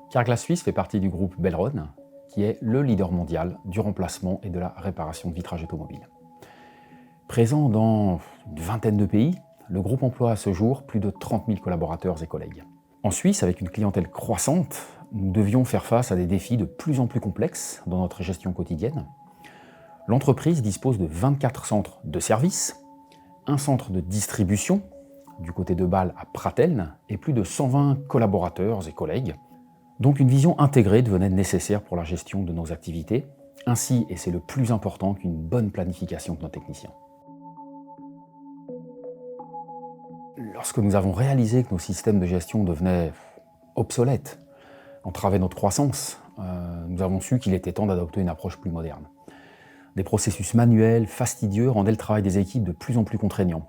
Carglass Suisse fait partie du groupe Belron, qui est le leader mondial du remplacement et de la réparation de vitrage automobile. Présent dans une vingtaine de pays, le groupe emploie à ce jour plus de 30 000 collaborateurs et collègues. En Suisse, avec une clientèle croissante, nous devions faire face à des défis de plus en plus complexes dans notre gestion quotidienne. L'entreprise dispose de 24 centres de services, un centre de distribution, du côté de Bâle à Pratteln, et plus de 120 collaborateurs et collègues. Donc une vision intégrée devenait nécessaire pour la gestion de nos activités, ainsi, et c'est le plus important, qu'une bonne planification de nos techniciens. Lorsque nous avons réalisé que nos systèmes de gestion devenaient obsolètes, entravaient notre croissance, nous avons su qu'il était temps d'adopter une approche plus moderne. Des processus manuels, fastidieux, rendaient le travail des équipes de plus en plus contraignant.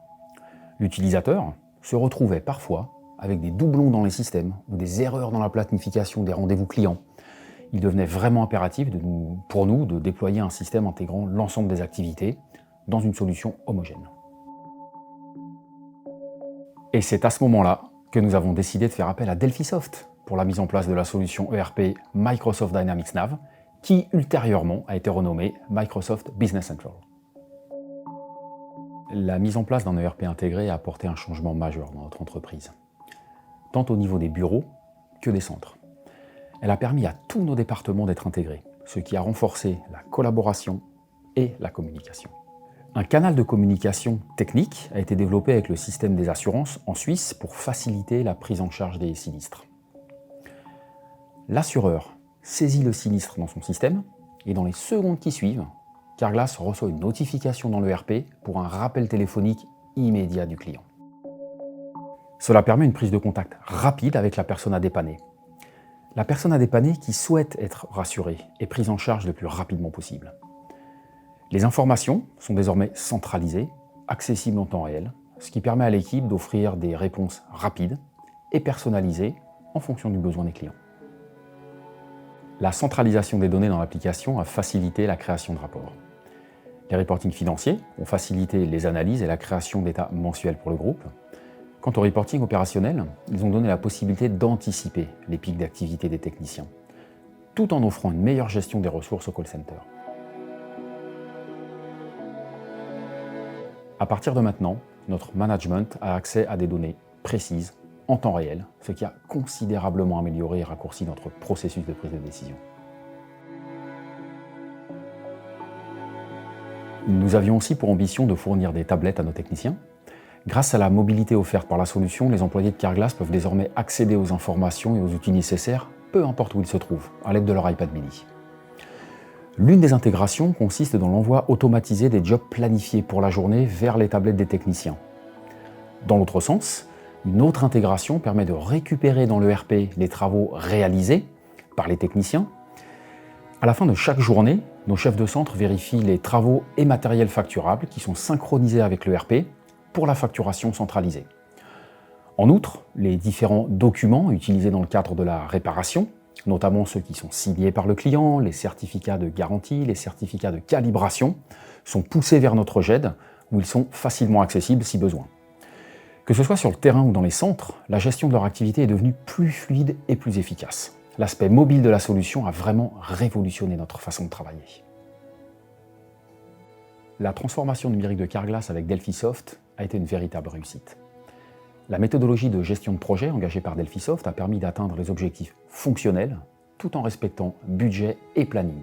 L'utilisateur se retrouvait parfois avec des doublons dans les systèmes ou des erreurs dans la planification des rendez-vous clients. Il devenait vraiment impératif pour nous de déployer un système intégrant l'ensemble des activités dans une solution homogène. Et c'est à ce moment-là que nous avons décidé de faire appel à Delphisoft pour la mise en place de la solution ERP Microsoft Dynamics Nav, qui ultérieurement a été renommée Microsoft Business Central. La mise en place d'un ERP intégré a apporté un changement majeur dans notre entreprise, tant au niveau des bureaux que des centres. Elle a permis à tous nos départements d'être intégrés, ce qui a renforcé la collaboration et la communication. Un canal de communication technique a été développé avec le système des assurances en Suisse pour faciliter la prise en charge des sinistres. L'assureur saisit le sinistre dans son système et dans les secondes qui suivent, Carglass reçoit une notification dans l'ERP pour un rappel téléphonique immédiat du client. Cela permet une prise de contact rapide avec la personne à dépanner. La personne à dépanner qui souhaite être rassurée est prise en charge le plus rapidement possible. Les informations sont désormais centralisées, accessibles en temps réel, ce qui permet à l'équipe d'offrir des réponses rapides et personnalisées en fonction du besoin des clients. La centralisation des données dans l'application a facilité la création de rapports. Les reportings financiers ont facilité les analyses et la création d'états mensuels pour le groupe. Quant au reporting opérationnel, ils ont donné la possibilité d'anticiper les pics d'activité des techniciens, tout en offrant une meilleure gestion des ressources au call center. À partir de maintenant, notre management a accès à des données précises, en temps réel, ce qui a considérablement amélioré et raccourci notre processus de prise de décision. Nous avions aussi pour ambition de fournir des tablettes à nos techniciens. Grâce à la mobilité offerte par la solution, les employés de Carglass peuvent désormais accéder aux informations et aux outils nécessaires, peu importe où ils se trouvent, à l'aide de leur iPad mini. L'une des intégrations consiste dans l'envoi automatisé des jobs planifiés pour la journée vers les tablettes des techniciens. Dans l'autre sens, une autre intégration permet de récupérer dans l'ERP les travaux réalisés par les techniciens. À la fin de chaque journée, nos chefs de centre vérifient les travaux et matériels facturables qui sont synchronisés avec l'ERP pour la facturation centralisée. En outre, les différents documents utilisés dans le cadre de la réparation, notamment ceux qui sont signés par le client, les certificats de garantie, les certificats de calibration, sont poussés vers notre GED où ils sont facilement accessibles si besoin. Que ce soit sur le terrain ou dans les centres, la gestion de leur activité est devenue plus fluide et plus efficace. L'aspect mobile de la solution a vraiment révolutionné notre façon de travailler. La transformation numérique de Carglass avec Delphisoft a été une véritable réussite. La méthodologie de gestion de projet engagée par Delphisoft a permis d'atteindre les objectifs fonctionnels tout en respectant budget et planning.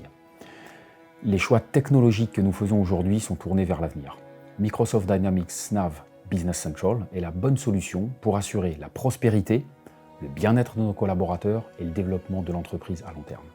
Les choix technologiques que nous faisons aujourd'hui sont tournés vers l'avenir. Microsoft Dynamics Nav Business Central est la bonne solution pour assurer la prospérité, le bien-être de nos collaborateurs et le développement de l'entreprise à long terme.